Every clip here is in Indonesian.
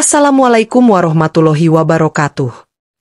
Assalamualaikum warahmatullahi wabarakatuh.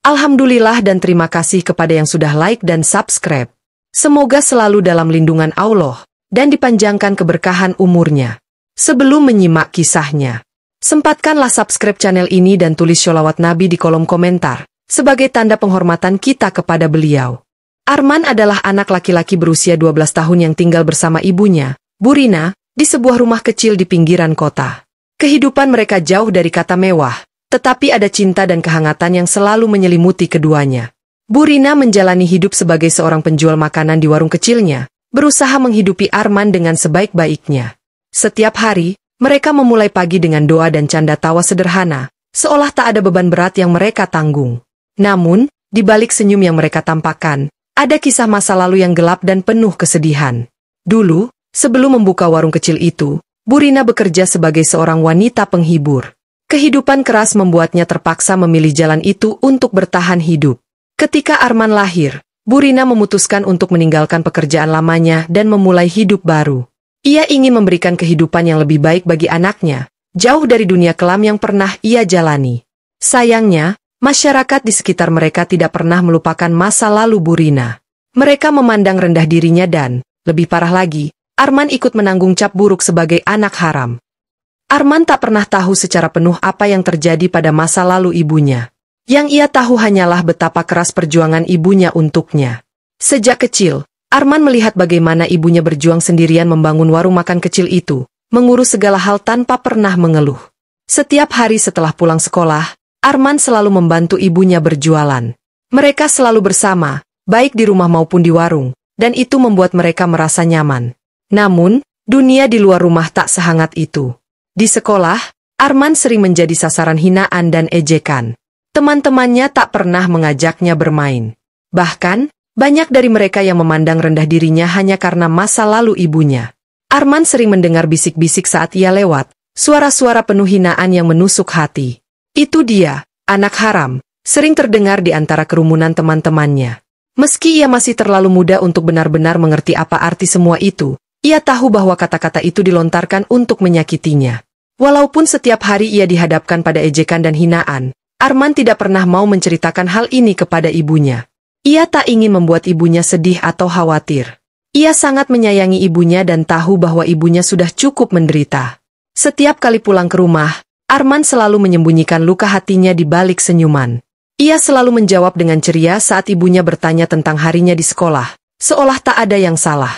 Alhamdulillah dan terima kasih kepada yang sudah like dan subscribe. Semoga selalu dalam lindungan Allah dan dipanjangkan keberkahan umurnya. Sebelum menyimak kisahnya, sempatkanlah subscribe channel ini dan tulis sholawat Nabi di kolom komentar sebagai tanda penghormatan kita kepada beliau. Arman adalah anak laki-laki berusia 12 tahun yang tinggal bersama ibunya, Bu Rina, di sebuah rumah kecil di pinggiran kota. Kehidupan mereka jauh dari kata mewah, tetapi ada cinta dan kehangatan yang selalu menyelimuti keduanya. Bu Rina menjalani hidup sebagai seorang penjual makanan di warung kecilnya, berusaha menghidupi Arman dengan sebaik-baiknya. Setiap hari, mereka memulai pagi dengan doa dan canda tawa sederhana, seolah tak ada beban berat yang mereka tanggung. Namun, di balik senyum yang mereka tampakkan, ada kisah masa lalu yang gelap dan penuh kesedihan. Dulu, sebelum membuka warung kecil itu, Bu Rina bekerja sebagai seorang wanita penghibur. Kehidupan keras membuatnya terpaksa memilih jalan itu untuk bertahan hidup. Ketika Arman lahir, Bu Rina memutuskan untuk meninggalkan pekerjaan lamanya dan memulai hidup baru. Ia ingin memberikan kehidupan yang lebih baik bagi anaknya, jauh dari dunia kelam yang pernah ia jalani. Sayangnya, masyarakat di sekitar mereka tidak pernah melupakan masa lalu Bu Rina. Mereka memandang rendah dirinya dan, lebih parah lagi, Arman ikut menanggung cap buruk sebagai anak haram. Arman tak pernah tahu secara penuh apa yang terjadi pada masa lalu ibunya. Yang ia tahu hanyalah betapa keras perjuangan ibunya untuknya. Sejak kecil, Arman melihat bagaimana ibunya berjuang sendirian membangun warung makan kecil itu, mengurus segala hal tanpa pernah mengeluh. Setiap hari setelah pulang sekolah, Arman selalu membantu ibunya berjualan. Mereka selalu bersama, baik di rumah maupun di warung, dan itu membuat mereka merasa nyaman. Namun, dunia di luar rumah tak sehangat itu. Di sekolah, Arman sering menjadi sasaran hinaan dan ejekan. Teman-temannya tak pernah mengajaknya bermain. Bahkan, banyak dari mereka yang memandang rendah dirinya hanya karena masa lalu ibunya. Arman sering mendengar bisik-bisik saat ia lewat, suara-suara penuh hinaan yang menusuk hati. Itu dia, anak haram, sering terdengar di antara kerumunan teman-temannya. Meski ia masih terlalu muda untuk benar-benar mengerti apa arti semua itu, ia tahu bahwa kata-kata itu dilontarkan untuk menyakitinya. Walaupun setiap hari ia dihadapkan pada ejekan dan hinaan, Arman tidak pernah mau menceritakan hal ini kepada ibunya. Ia tak ingin membuat ibunya sedih atau khawatir. Ia sangat menyayangi ibunya dan tahu bahwa ibunya sudah cukup menderita. Setiap kali pulang ke rumah, Arman selalu menyembunyikan luka hatinya di balik senyuman. Ia selalu menjawab dengan ceria saat ibunya bertanya tentang harinya di sekolah, seolah tak ada yang salah.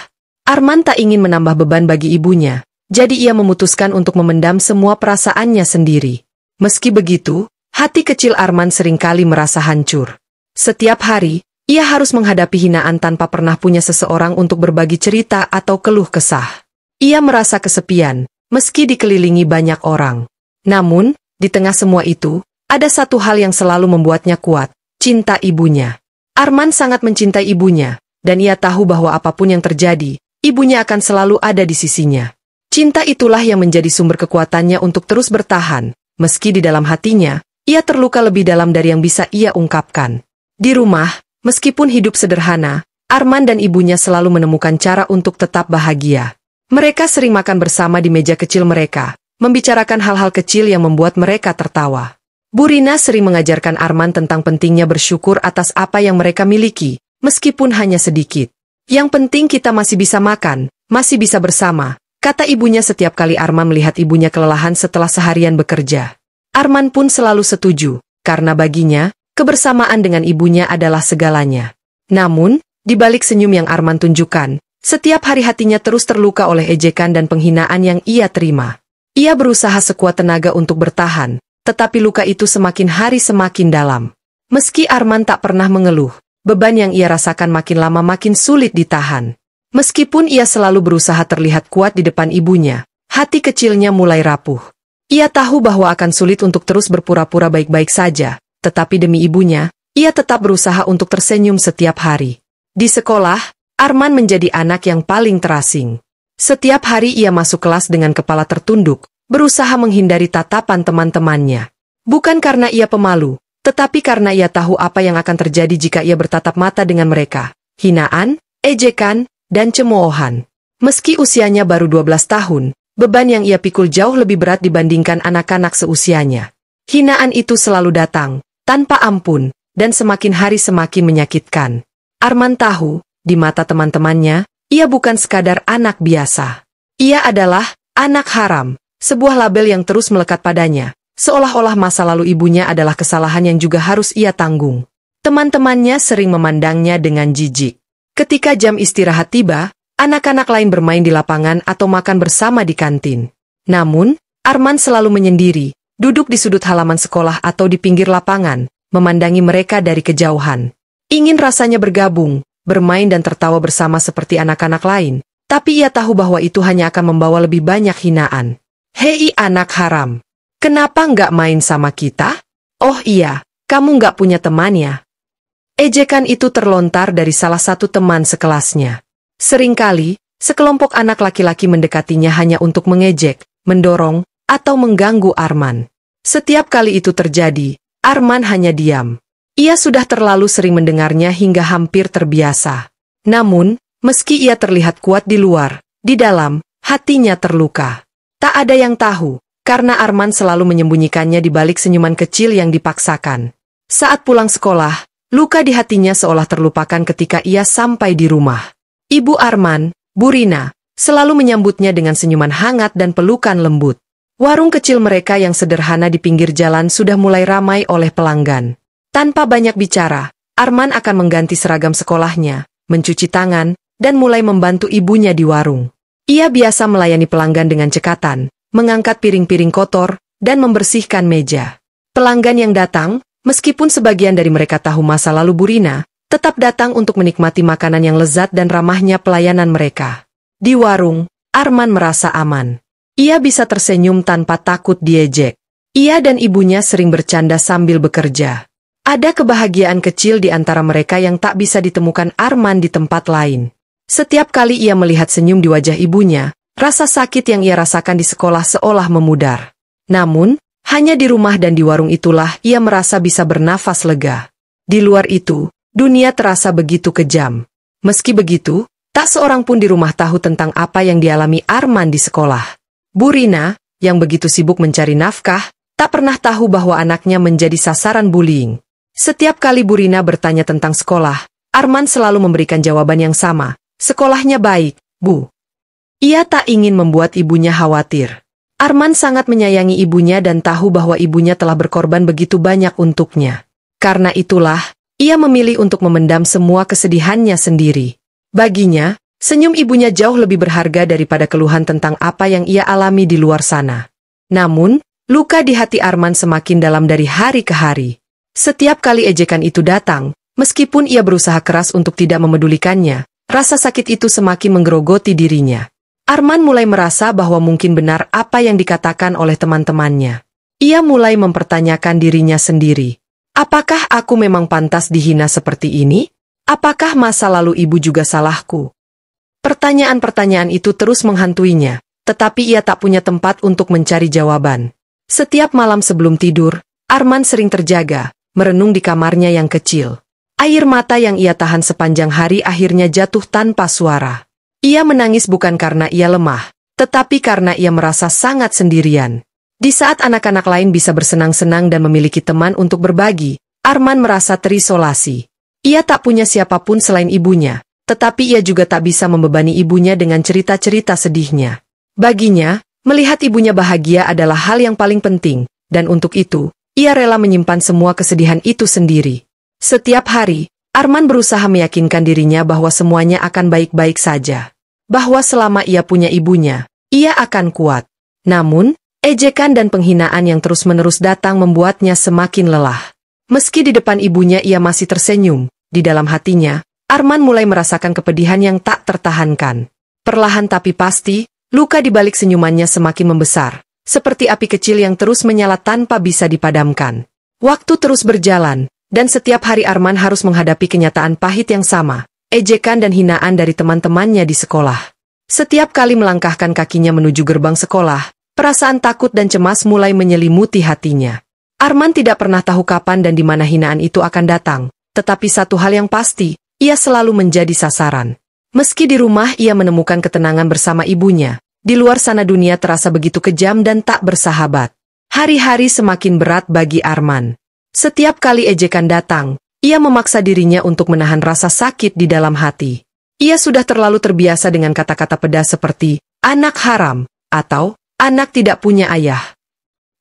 Arman tak ingin menambah beban bagi ibunya, jadi ia memutuskan untuk memendam semua perasaannya sendiri. Meski begitu, hati kecil Arman seringkali merasa hancur. Setiap hari, ia harus menghadapi hinaan tanpa pernah punya seseorang untuk berbagi cerita atau keluh kesah. Ia merasa kesepian, meski dikelilingi banyak orang. Namun, di tengah semua itu, ada satu hal yang selalu membuatnya kuat, cinta ibunya. Arman sangat mencintai ibunya, dan ia tahu bahwa apapun yang terjadi, ibunya akan selalu ada di sisinya. Cinta itulah yang menjadi sumber kekuatannya untuk terus bertahan, meski di dalam hatinya, ia terluka lebih dalam dari yang bisa ia ungkapkan. Di rumah, meskipun hidup sederhana, Arman dan ibunya selalu menemukan cara untuk tetap bahagia. Mereka sering makan bersama di meja kecil mereka, membicarakan hal-hal kecil yang membuat mereka tertawa. Bu Rina sering mengajarkan Arman tentang pentingnya bersyukur atas apa yang mereka miliki, meskipun hanya sedikit. Yang penting kita masih bisa makan, masih bisa bersama, kata ibunya setiap kali Arman melihat ibunya kelelahan setelah seharian bekerja. Arman pun selalu setuju, karena baginya, kebersamaan dengan ibunya adalah segalanya. Namun, di balik senyum yang Arman tunjukkan, setiap hari hatinya terus terluka oleh ejekan dan penghinaan yang ia terima. Ia berusaha sekuat tenaga untuk bertahan, tetapi luka itu semakin hari semakin dalam. Meski Arman tak pernah mengeluh, beban yang ia rasakan makin lama makin sulit ditahan. Meskipun ia selalu berusaha terlihat kuat di depan ibunya, hati kecilnya mulai rapuh. Ia tahu bahwa akan sulit untuk terus berpura-pura baik-baik saja, tetapi demi ibunya, ia tetap berusaha untuk tersenyum setiap hari. Di sekolah, Arman menjadi anak yang paling terasing. Setiap hari ia masuk kelas dengan kepala tertunduk, berusaha menghindari tatapan teman-temannya. Bukan karena ia pemalu, tetapi karena ia tahu apa yang akan terjadi jika ia bertatap mata dengan mereka. hinaan, ejekan, dan cemoohan. Meski usianya baru 12 tahun, beban yang ia pikul jauh lebih berat dibandingkan anak-anak seusianya. Hinaan itu selalu datang, tanpa ampun, dan semakin hari semakin menyakitkan. Arman tahu, di mata teman-temannya, ia bukan sekadar anak biasa. Ia adalah anak haram, sebuah label yang terus melekat padanya, seolah-olah masa lalu ibunya adalah kesalahan yang juga harus ia tanggung. Teman-temannya sering memandangnya dengan jijik. Ketika jam istirahat tiba, anak-anak lain bermain di lapangan atau makan bersama di kantin. Namun, Arman selalu menyendiri, duduk di sudut halaman sekolah atau di pinggir lapangan, memandangi mereka dari kejauhan. Ingin rasanya bergabung, bermain dan tertawa bersama seperti anak-anak lain, tapi ia tahu bahwa itu hanya akan membawa lebih banyak hinaan. Hei anak haram, kenapa nggak main sama kita? Oh iya, kamu nggak punya teman ya? Ejekan itu terlontar dari salah satu teman sekelasnya. Seringkali, sekelompok anak laki-laki mendekatinya hanya untuk mengejek, mendorong, atau mengganggu Arman. Setiap kali itu terjadi, Arman hanya diam. Ia sudah terlalu sering mendengarnya hingga hampir terbiasa. Namun, meski ia terlihat kuat di luar, di dalam, hatinya terluka. Tak ada yang tahu, karena Arman selalu menyembunyikannya di balik senyuman kecil yang dipaksakan. Saat pulang sekolah, luka di hatinya seolah terlupakan ketika ia sampai di rumah. Ibu Arman, Bu Rina, selalu menyambutnya dengan senyuman hangat dan pelukan lembut. Warung kecil mereka yang sederhana di pinggir jalan sudah mulai ramai oleh pelanggan. Tanpa banyak bicara, Arman akan mengganti seragam sekolahnya, mencuci tangan, dan mulai membantu ibunya di warung. Ia biasa melayani pelanggan dengan cekatan, mengangkat piring-piring kotor, dan membersihkan meja. Pelanggan yang datang, meskipun sebagian dari mereka tahu masa lalu Bu Rina, tetap datang untuk menikmati makanan yang lezat dan ramahnya pelayanan mereka. Di warung, Arman merasa aman. Ia bisa tersenyum tanpa takut diejek. Ia dan ibunya sering bercanda sambil bekerja. Ada kebahagiaan kecil di antara mereka yang tak bisa ditemukan Arman di tempat lain. Setiap kali ia melihat senyum di wajah ibunya, rasa sakit yang ia rasakan di sekolah seolah memudar. Namun, hanya di rumah dan di warung itulah ia merasa bisa bernafas lega. Di luar itu, dunia terasa begitu kejam. Meski begitu, tak seorang pun di rumah tahu tentang apa yang dialami Arman di sekolah. Bu Rina, yang begitu sibuk mencari nafkah, tak pernah tahu bahwa anaknya menjadi sasaran bullying. Setiap kali Bu Rina bertanya tentang sekolah, Arman selalu memberikan jawaban yang sama. Sekolahnya baik, Bu. Ia tak ingin membuat ibunya khawatir. Arman sangat menyayangi ibunya dan tahu bahwa ibunya telah berkorban begitu banyak untuknya. Karena itulah, ia memilih untuk memendam semua kesedihannya sendiri. Baginya, senyum ibunya jauh lebih berharga daripada keluhan tentang apa yang ia alami di luar sana. Namun, luka di hati Arman semakin dalam dari hari ke hari. Setiap kali ejekan itu datang, meskipun ia berusaha keras untuk tidak memedulikannya, rasa sakit itu semakin menggerogoti dirinya. Arman mulai merasa bahwa mungkin benar apa yang dikatakan oleh teman-temannya. Ia mulai mempertanyakan dirinya sendiri. Apakah aku memang pantas dihina seperti ini? Apakah masa lalu ibu juga salahku? Pertanyaan-pertanyaan itu terus menghantuinya, tetapi ia tak punya tempat untuk mencari jawaban. Setiap malam sebelum tidur, Arman sering terjaga, merenung di kamarnya yang kecil. Air mata yang ia tahan sepanjang hari akhirnya jatuh tanpa suara. Ia menangis bukan karena ia lemah, tetapi karena ia merasa sangat sendirian. Di saat anak-anak lain bisa bersenang-senang dan memiliki teman untuk berbagi, Arman merasa terisolasi. Ia tak punya siapapun selain ibunya, tetapi ia juga tak bisa membebani ibunya dengan cerita-cerita sedihnya. Baginya, melihat ibunya bahagia adalah hal yang paling penting, dan untuk itu, ia rela menyimpan semua kesedihan itu sendiri. Setiap hari, Arman berusaha meyakinkan dirinya bahwa semuanya akan baik-baik saja. Bahwa selama ia punya ibunya, ia akan kuat. Namun, ejekan dan penghinaan yang terus-menerus datang membuatnya semakin lelah. Meski di depan ibunya ia masih tersenyum, di dalam hatinya, Arman mulai merasakan kepedihan yang tak tertahankan. Perlahan tapi pasti, luka di balik senyumannya semakin membesar, seperti api kecil yang terus menyala tanpa bisa dipadamkan. Waktu terus berjalan, dan setiap hari Arman harus menghadapi kenyataan pahit yang sama, ejekan dan hinaan dari teman-temannya di sekolah. Setiap kali melangkahkan kakinya menuju gerbang sekolah, perasaan takut dan cemas mulai menyelimuti hatinya. Arman tidak pernah tahu kapan dan di mana hinaan itu akan datang, tetapi satu hal yang pasti, ia selalu menjadi sasaran. Meski di rumah ia menemukan ketenangan bersama ibunya, di luar sana dunia terasa begitu kejam dan tak bersahabat. Hari-hari semakin berat bagi Arman. Setiap kali ejekan datang, ia memaksa dirinya untuk menahan rasa sakit di dalam hati. Ia sudah terlalu terbiasa dengan kata-kata pedas seperti, anak haram, atau, anak tidak punya ayah.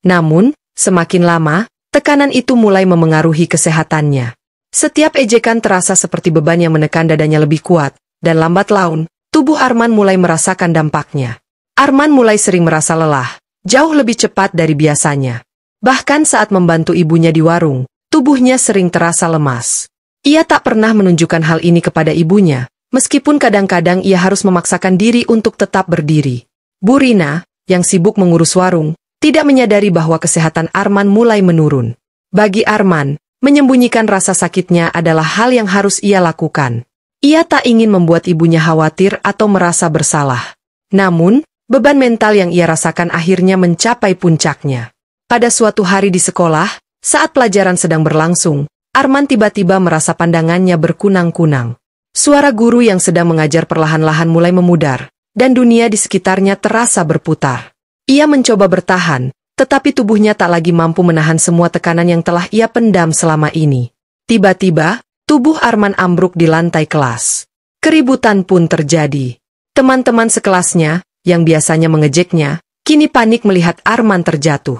Namun, semakin lama, tekanan itu mulai memengaruhi kesehatannya. Setiap ejekan terasa seperti beban yang menekan dadanya lebih kuat, dan lambat laun, tubuh Arman mulai merasakan dampaknya. Arman mulai sering merasa lelah, jauh lebih cepat dari biasanya. Bahkan saat membantu ibunya di warung, tubuhnya sering terasa lemas. Ia tak pernah menunjukkan hal ini kepada ibunya, meskipun kadang-kadang ia harus memaksakan diri untuk tetap berdiri. Bu Rina, yang sibuk mengurus warung, tidak menyadari bahwa kesehatan Arman mulai menurun. Bagi Arman, menyembunyikan rasa sakitnya adalah hal yang harus ia lakukan. Ia tak ingin membuat ibunya khawatir atau merasa bersalah. Namun, beban mental yang ia rasakan akhirnya mencapai puncaknya. Pada suatu hari di sekolah, saat pelajaran sedang berlangsung, Arman tiba-tiba merasa pandangannya berkunang-kunang. Suara guru yang sedang mengajar perlahan-lahan mulai memudar, dan dunia di sekitarnya terasa berputar. Ia mencoba bertahan, tetapi tubuhnya tak lagi mampu menahan semua tekanan yang telah ia pendam selama ini. Tiba-tiba, tubuh Arman ambruk di lantai kelas. Keributan pun terjadi. Teman-teman sekelasnya, yang biasanya mengejeknya, kini panik melihat Arman terjatuh.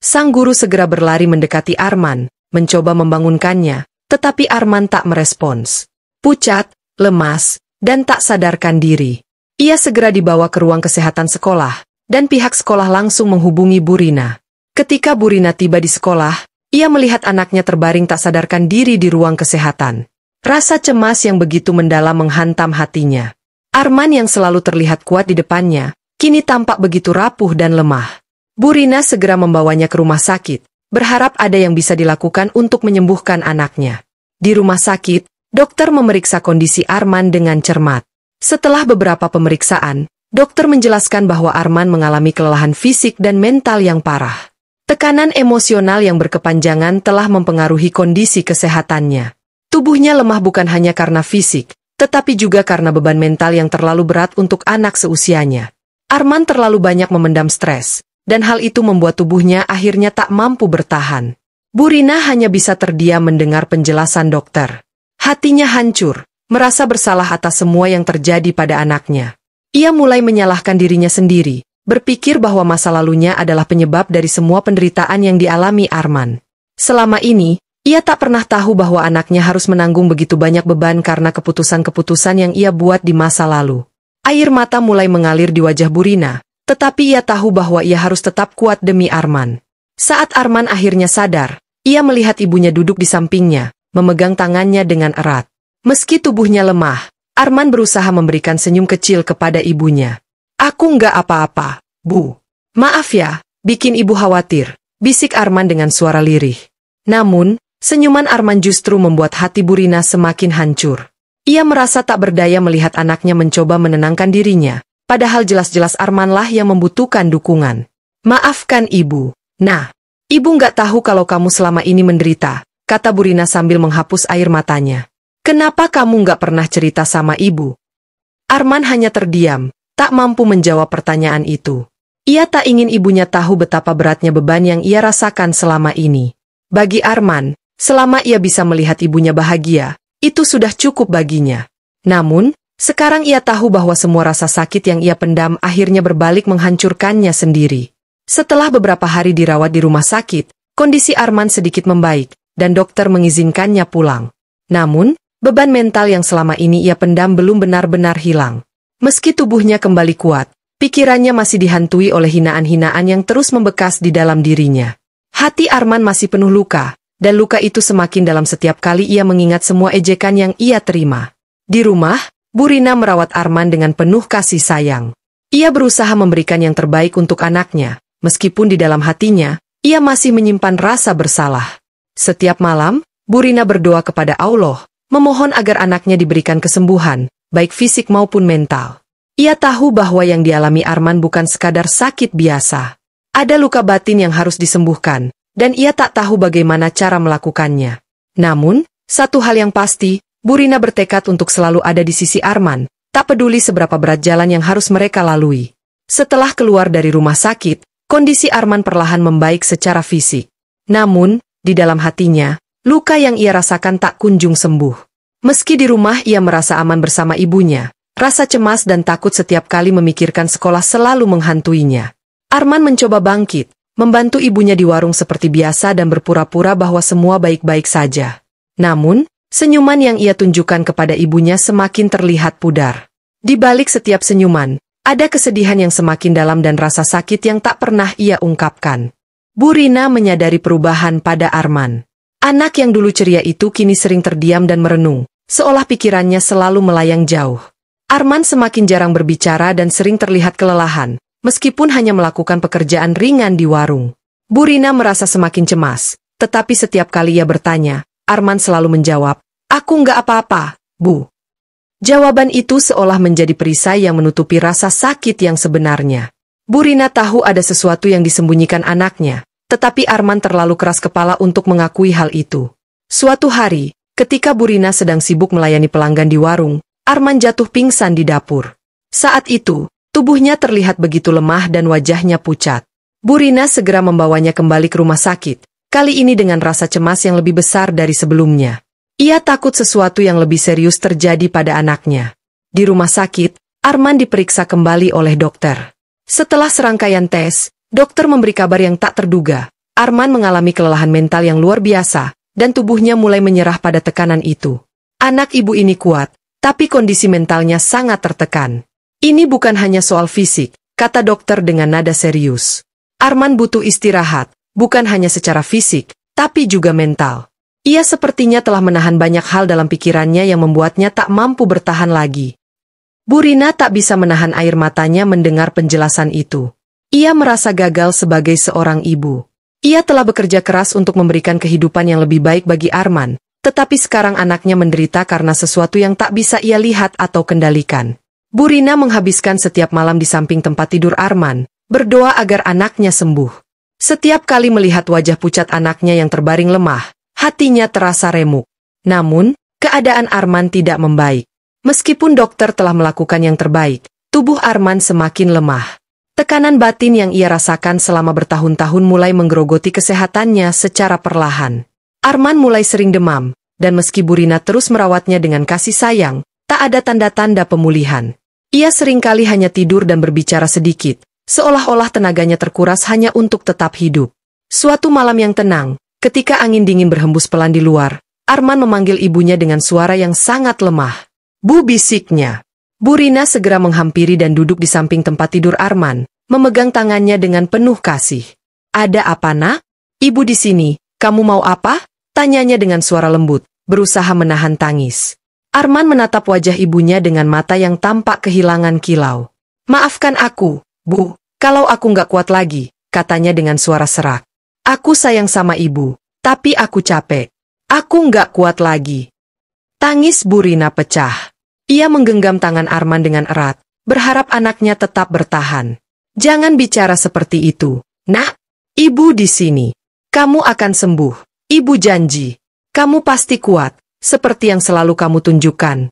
Sang guru segera berlari mendekati Arman, mencoba membangunkannya, tetapi Arman tak merespons. Pucat, lemas, dan tak sadarkan diri. Ia segera dibawa ke ruang kesehatan sekolah, dan pihak sekolah langsung menghubungi Bu Rina. Ketika Bu Rina tiba di sekolah, ia melihat anaknya terbaring tak sadarkan diri di ruang kesehatan. Rasa cemas yang begitu mendalam menghantam hatinya. Arman yang selalu terlihat kuat di depannya, kini tampak begitu rapuh dan lemah. Bu Rina segera membawanya ke rumah sakit, berharap ada yang bisa dilakukan untuk menyembuhkan anaknya. Di rumah sakit, dokter memeriksa kondisi Arman dengan cermat. Setelah beberapa pemeriksaan, dokter menjelaskan bahwa Arman mengalami kelelahan fisik dan mental yang parah. Tekanan emosional yang berkepanjangan telah mempengaruhi kondisi kesehatannya. Tubuhnya lemah bukan hanya karena fisik, tetapi juga karena beban mental yang terlalu berat untuk anak seusianya. Arman terlalu banyak memendam stres, dan hal itu membuat tubuhnya akhirnya tak mampu bertahan. Bu Rina hanya bisa terdiam mendengar penjelasan dokter. Hatinya hancur, merasa bersalah atas semua yang terjadi pada anaknya. Ia mulai menyalahkan dirinya sendiri, berpikir bahwa masa lalunya adalah penyebab dari semua penderitaan yang dialami Arman. Selama ini, ia tak pernah tahu bahwa anaknya harus menanggung begitu banyak beban karena keputusan-keputusan yang ia buat di masa lalu. Air mata mulai mengalir di wajah Bu Rina, tetapi ia tahu bahwa ia harus tetap kuat demi Arman. Saat Arman akhirnya sadar, ia melihat ibunya duduk di sampingnya, memegang tangannya dengan erat. Meski tubuhnya lemah, Arman berusaha memberikan senyum kecil kepada ibunya. Aku nggak apa-apa, Bu. Maaf ya, bikin ibu khawatir, bisik Arman dengan suara lirih. Namun, senyuman Arman justru membuat hati Bu Rina semakin hancur. Ia merasa tak berdaya melihat anaknya mencoba menenangkan dirinya, padahal jelas-jelas Armanlah yang membutuhkan dukungan. Maafkan ibu. Nah, ibu nggak tahu kalau kamu selama ini menderita, kata Bu Rina sambil menghapus air matanya. Kenapa kamu nggak pernah cerita sama ibu? Arman hanya terdiam, tak mampu menjawab pertanyaan itu. Ia tak ingin ibunya tahu betapa beratnya beban yang ia rasakan selama ini. Bagi Arman, selama ia bisa melihat ibunya bahagia, itu sudah cukup baginya. Namun, sekarang ia tahu bahwa semua rasa sakit yang ia pendam akhirnya berbalik menghancurkannya sendiri. Setelah beberapa hari dirawat di rumah sakit, kondisi Arman sedikit membaik, dan dokter mengizinkannya pulang. Namun, beban mental yang selama ini ia pendam belum benar-benar hilang. Meski tubuhnya kembali kuat, pikirannya masih dihantui oleh hinaan-hinaan yang terus membekas di dalam dirinya. Hati Arman masih penuh luka, dan luka itu semakin dalam setiap kali ia mengingat semua ejekan yang ia terima. Di rumah, Bu Rina merawat Arman dengan penuh kasih sayang. Ia berusaha memberikan yang terbaik untuk anaknya, meskipun di dalam hatinya, ia masih menyimpan rasa bersalah. Setiap malam, Bu Rina berdoa kepada Allah, memohon agar anaknya diberikan kesembuhan, baik fisik maupun mental. Ia tahu bahwa yang dialami Arman bukan sekadar sakit biasa. Ada luka batin yang harus disembuhkan, dan ia tak tahu bagaimana cara melakukannya. Namun, satu hal yang pasti, Bu Rina bertekad untuk selalu ada di sisi Arman, tak peduli seberapa berat jalan yang harus mereka lalui. Setelah keluar dari rumah sakit, kondisi Arman perlahan membaik secara fisik. Namun, di dalam hatinya, luka yang ia rasakan tak kunjung sembuh. Meski di rumah ia merasa aman bersama ibunya, rasa cemas dan takut setiap kali memikirkan sekolah selalu menghantuinya. Arman mencoba bangkit, membantu ibunya di warung seperti biasa dan berpura-pura bahwa semua baik-baik saja. Namun, senyuman yang ia tunjukkan kepada ibunya semakin terlihat pudar. Di balik setiap senyuman, ada kesedihan yang semakin dalam dan rasa sakit yang tak pernah ia ungkapkan. Bu Rina menyadari perubahan pada Arman. Anak yang dulu ceria itu kini sering terdiam dan merenung, seolah pikirannya selalu melayang jauh. Arman semakin jarang berbicara dan sering terlihat kelelahan, meskipun hanya melakukan pekerjaan ringan di warung. Bu Rina merasa semakin cemas, tetapi setiap kali ia bertanya, Arman selalu menjawab, "Aku nggak apa-apa, Bu." Jawaban itu seolah menjadi perisai yang menutupi rasa sakit yang sebenarnya. Bu Rina tahu ada sesuatu yang disembunyikan anaknya, tetapi Arman terlalu keras kepala untuk mengakui hal itu. Suatu hari, ketika Bu Rina sedang sibuk melayani pelanggan di warung, Arman jatuh pingsan di dapur. Saat itu, tubuhnya terlihat begitu lemah dan wajahnya pucat. Bu Rina segera membawanya kembali ke rumah sakit, kali ini dengan rasa cemas yang lebih besar dari sebelumnya. Ia takut sesuatu yang lebih serius terjadi pada anaknya. Di rumah sakit, Arman diperiksa kembali oleh dokter. Setelah serangkaian tes, dokter memberi kabar yang tak terduga. Arman mengalami kelelahan mental yang luar biasa, dan tubuhnya mulai menyerah pada tekanan itu. Anak ibu ini kuat, tapi kondisi mentalnya sangat tertekan. Ini bukan hanya soal fisik, kata dokter dengan nada serius. Arman butuh istirahat, bukan hanya secara fisik, tapi juga mental. Ia sepertinya telah menahan banyak hal dalam pikirannya yang membuatnya tak mampu bertahan lagi. Bu Rina tak bisa menahan air matanya mendengar penjelasan itu. Ia merasa gagal sebagai seorang ibu. Ia telah bekerja keras untuk memberikan kehidupan yang lebih baik bagi Arman, tetapi sekarang anaknya menderita karena sesuatu yang tak bisa ia lihat atau kendalikan. Bu Rina menghabiskan setiap malam di samping tempat tidur Arman, berdoa agar anaknya sembuh. Setiap kali melihat wajah pucat anaknya yang terbaring lemah, hatinya terasa remuk. Namun, keadaan Arman tidak membaik. Meskipun dokter telah melakukan yang terbaik, tubuh Arman semakin lemah. Tekanan batin yang ia rasakan selama bertahun-tahun mulai menggerogoti kesehatannya secara perlahan. Arman mulai sering demam, dan meski Bu Rina terus merawatnya dengan kasih sayang, tak ada tanda-tanda pemulihan. Ia seringkali hanya tidur dan berbicara sedikit, seolah-olah tenaganya terkuras hanya untuk tetap hidup. Suatu malam yang tenang, ketika angin dingin berhembus pelan di luar, Arman memanggil ibunya dengan suara yang sangat lemah. "Bu," bisiknya. Bu Rina segera menghampiri dan duduk di samping tempat tidur Arman, memegang tangannya dengan penuh kasih. "Ada apa, Nak? Ibu di sini, kamu mau apa?" tanyanya dengan suara lembut, berusaha menahan tangis. Arman menatap wajah ibunya dengan mata yang tampak kehilangan kilau. "Maafkan aku, Bu, kalau aku nggak kuat lagi," katanya dengan suara serak. "Aku sayang sama ibu, tapi aku capek. Aku nggak kuat lagi." Tangis Bu Rina pecah. Ia menggenggam tangan Arman dengan erat, berharap anaknya tetap bertahan. "Jangan bicara seperti itu, Nak. Ibu di sini. Kamu akan sembuh. Ibu janji. Kamu pasti kuat, seperti yang selalu kamu tunjukkan."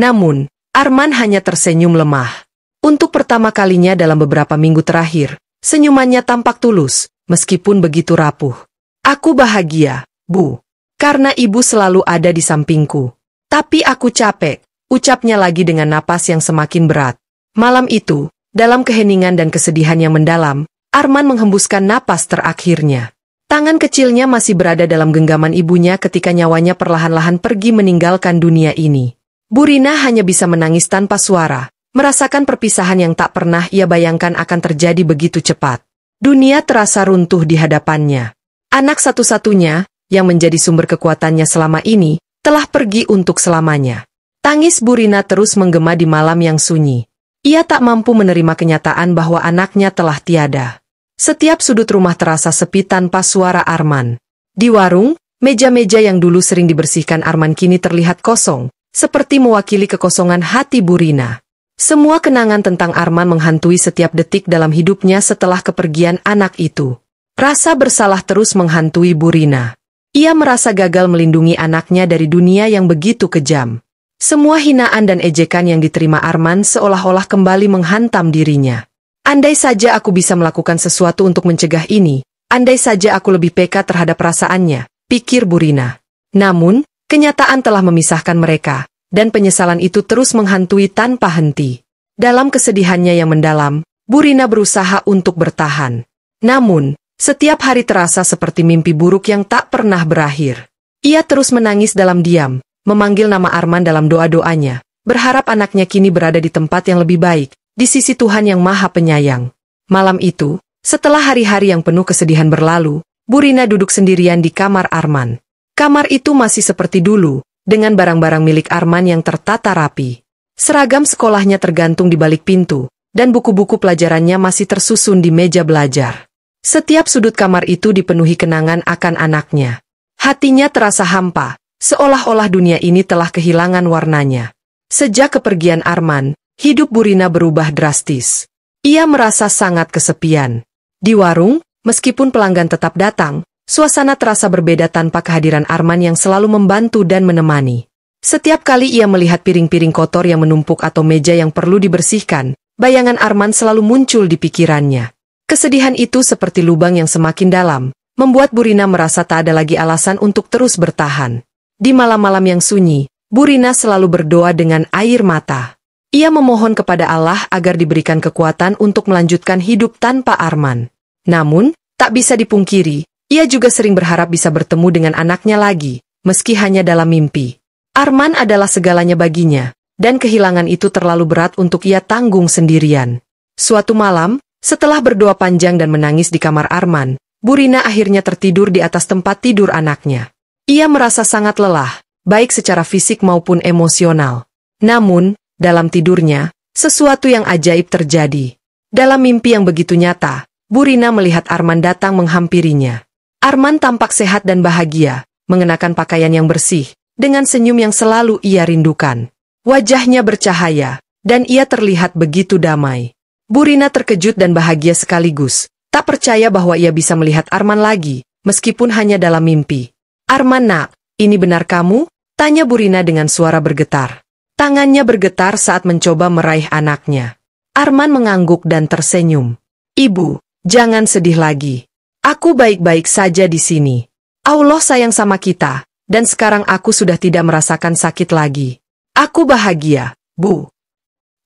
Namun, Arman hanya tersenyum lemah. Untuk pertama kalinya dalam beberapa minggu terakhir, senyumannya tampak tulus, meskipun begitu rapuh. "Aku bahagia, Bu, karena ibu selalu ada di sampingku. Tapi aku capek," ucapnya lagi dengan napas yang semakin berat. Malam itu, dalam keheningan dan kesedihan yang mendalam, Arman menghembuskan napas terakhirnya. Tangan kecilnya masih berada dalam genggaman ibunya ketika nyawanya perlahan-lahan pergi meninggalkan dunia ini. Bu Rina hanya bisa menangis tanpa suara, merasakan perpisahan yang tak pernah ia bayangkan akan terjadi begitu cepat. Dunia terasa runtuh di hadapannya. Anak satu-satunya, yang menjadi sumber kekuatannya selama ini, telah pergi untuk selamanya. Tangis Bu Rina terus menggema di malam yang sunyi. Ia tak mampu menerima kenyataan bahwa anaknya telah tiada. Setiap sudut rumah terasa sepi tanpa suara Arman. Di warung, meja-meja yang dulu sering dibersihkan Arman kini terlihat kosong, seperti mewakili kekosongan hati Bu Rina. Semua kenangan tentang Arman menghantui setiap detik dalam hidupnya setelah kepergian anak itu. Rasa bersalah terus menghantui Bu Rina. Ia merasa gagal melindungi anaknya dari dunia yang begitu kejam. Semua hinaan dan ejekan yang diterima Arman seolah-olah kembali menghantam dirinya. Andai saja aku bisa melakukan sesuatu untuk mencegah ini, andai saja aku lebih peka terhadap perasaannya, pikir Burina. Namun, kenyataan telah memisahkan mereka, dan penyesalan itu terus menghantui tanpa henti. Dalam kesedihannya yang mendalam, Burina berusaha untuk bertahan. Namun, setiap hari terasa seperti mimpi buruk yang tak pernah berakhir. Ia terus menangis dalam diam, memanggil nama Arman dalam doa-doanya, berharap anaknya kini berada di tempat yang lebih baik, di sisi Tuhan yang Maha Penyayang. Malam itu, setelah hari-hari yang penuh kesedihan berlalu, Burina duduk sendirian di kamar Arman. Kamar itu masih seperti dulu, dengan barang-barang milik Arman yang tertata rapi. Seragam sekolahnya tergantung di balik pintu, dan buku-buku pelajarannya masih tersusun di meja belajar. Setiap sudut kamar itu dipenuhi kenangan akan anaknya. Hatinya terasa hampa, seolah-olah dunia ini telah kehilangan warnanya. Sejak kepergian Arman, hidup Burina berubah drastis. Ia merasa sangat kesepian. Di warung, meskipun pelanggan tetap datang, suasana terasa berbeda tanpa kehadiran Arman yang selalu membantu dan menemani. Setiap kali ia melihat piring-piring kotor yang menumpuk atau meja yang perlu dibersihkan, bayangan Arman selalu muncul di pikirannya. Kesedihan itu seperti lubang yang semakin dalam, membuat Burina merasa tak ada lagi alasan untuk terus bertahan. Di malam-malam yang sunyi, Burina selalu berdoa dengan air mata. Ia memohon kepada Allah agar diberikan kekuatan untuk melanjutkan hidup tanpa Arman. Namun, tak bisa dipungkiri, ia juga sering berharap bisa bertemu dengan anaknya lagi, meski hanya dalam mimpi. Arman adalah segalanya baginya, dan kehilangan itu terlalu berat untuk ia tanggung sendirian. Suatu malam, setelah berdoa panjang dan menangis di kamar Arman, Burina akhirnya tertidur di atas tempat tidur anaknya. Ia merasa sangat lelah, baik secara fisik maupun emosional. Namun, dalam tidurnya, sesuatu yang ajaib terjadi. Dalam mimpi yang begitu nyata, Burina melihat Arman datang menghampirinya. Arman tampak sehat dan bahagia, mengenakan pakaian yang bersih, dengan senyum yang selalu ia rindukan. Wajahnya bercahaya, dan ia terlihat begitu damai. Burina terkejut dan bahagia sekaligus, tak percaya bahwa ia bisa melihat Arman lagi, meskipun hanya dalam mimpi. "Arman nak, ini benar kamu?" tanya Burina dengan suara bergetar. Tangannya bergetar saat mencoba meraih anaknya. Arman mengangguk dan tersenyum. "Ibu, jangan sedih lagi. Aku baik-baik saja di sini. Allah sayang sama kita, dan sekarang aku sudah tidak merasakan sakit lagi. Aku bahagia, Bu."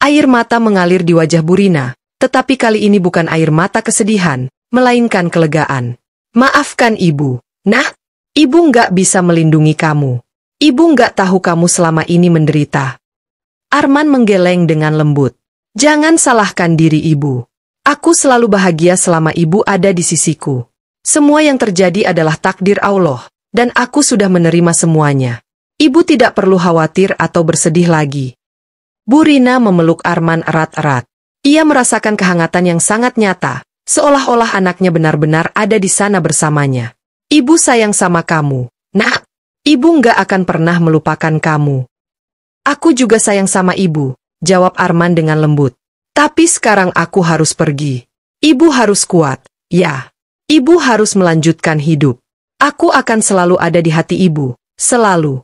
Air mata mengalir di wajah Burina, tetapi kali ini bukan air mata kesedihan, melainkan kelegaan. "Maafkan Ibu, nah, Ibu nggak bisa melindungi kamu. Ibu nggak tahu kamu selama ini menderita." Arman menggeleng dengan lembut. "Jangan salahkan diri Ibu. Aku selalu bahagia selama Ibu ada di sisiku. Semua yang terjadi adalah takdir Allah, dan aku sudah menerima semuanya. Ibu tidak perlu khawatir atau bersedih lagi." Burina memeluk Arman erat-erat. Ia merasakan kehangatan yang sangat nyata, seolah-olah anaknya benar-benar ada di sana bersamanya. "Ibu sayang sama kamu, nak. Ibu nggak akan pernah melupakan kamu." "Aku juga sayang sama Ibu," jawab Arman dengan lembut. "Tapi sekarang aku harus pergi. Ibu harus kuat, ya. Ibu harus melanjutkan hidup. Aku akan selalu ada di hati Ibu, selalu."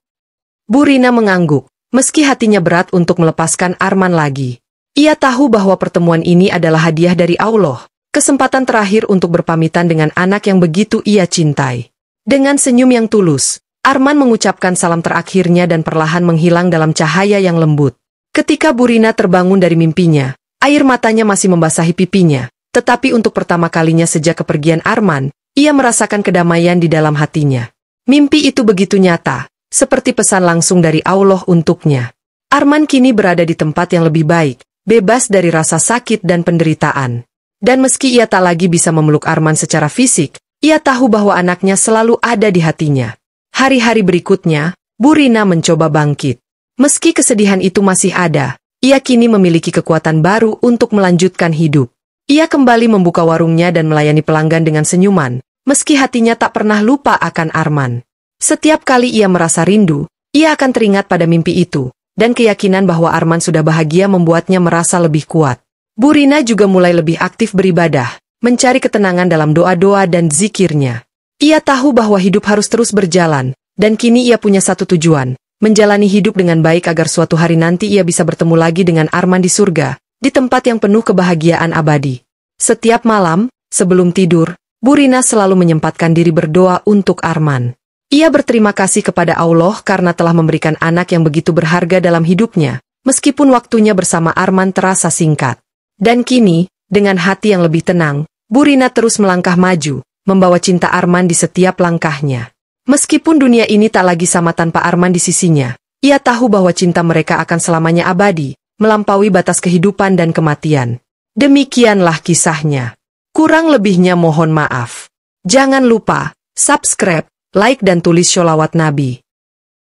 Burina mengangguk, meski hatinya berat untuk melepaskan Arman lagi. Ia tahu bahwa pertemuan ini adalah hadiah dari Allah, kesempatan terakhir untuk berpamitan dengan anak yang begitu ia cintai. Dengan senyum yang tulus, Arman mengucapkan salam terakhirnya dan perlahan menghilang dalam cahaya yang lembut. Ketika Burina terbangun dari mimpinya, air matanya masih membasahi pipinya, tetapi untuk pertama kalinya sejak kepergian Arman, ia merasakan kedamaian di dalam hatinya. Mimpi itu begitu nyata, seperti pesan langsung dari Allah untuknya. Arman kini berada di tempat yang lebih baik, bebas dari rasa sakit dan penderitaan. Dan meski ia tak lagi bisa memeluk Arman secara fisik, ia tahu bahwa anaknya selalu ada di hatinya. Hari-hari berikutnya, Burina mencoba bangkit. Meski kesedihan itu masih ada, ia kini memiliki kekuatan baru untuk melanjutkan hidup. Ia kembali membuka warungnya dan melayani pelanggan dengan senyuman, meski hatinya tak pernah lupa akan Arman. Setiap kali ia merasa rindu, ia akan teringat pada mimpi itu, dan keyakinan bahwa Arman sudah bahagia membuatnya merasa lebih kuat. Burina juga mulai lebih aktif beribadah, mencari ketenangan dalam doa-doa dan zikirnya. Ia tahu bahwa hidup harus terus berjalan, dan kini ia punya satu tujuan, menjalani hidup dengan baik agar suatu hari nanti ia bisa bertemu lagi dengan Arman di surga, di tempat yang penuh kebahagiaan abadi. Setiap malam, sebelum tidur, Bu Rina selalu menyempatkan diri berdoa untuk Arman. Ia berterima kasih kepada Allah karena telah memberikan anak yang begitu berharga dalam hidupnya, meskipun waktunya bersama Arman terasa singkat. Dan kini, dengan hati yang lebih tenang, Bu Rina terus melangkah maju, membawa cinta Arman di setiap langkahnya. Meskipun dunia ini tak lagi sama tanpa Arman di sisinya, ia tahu bahwa cinta mereka akan selamanya abadi, melampaui batas kehidupan dan kematian. Demikianlah kisahnya. Kurang lebihnya mohon maaf. Jangan lupa, subscribe, like dan tulis sholawat Nabi.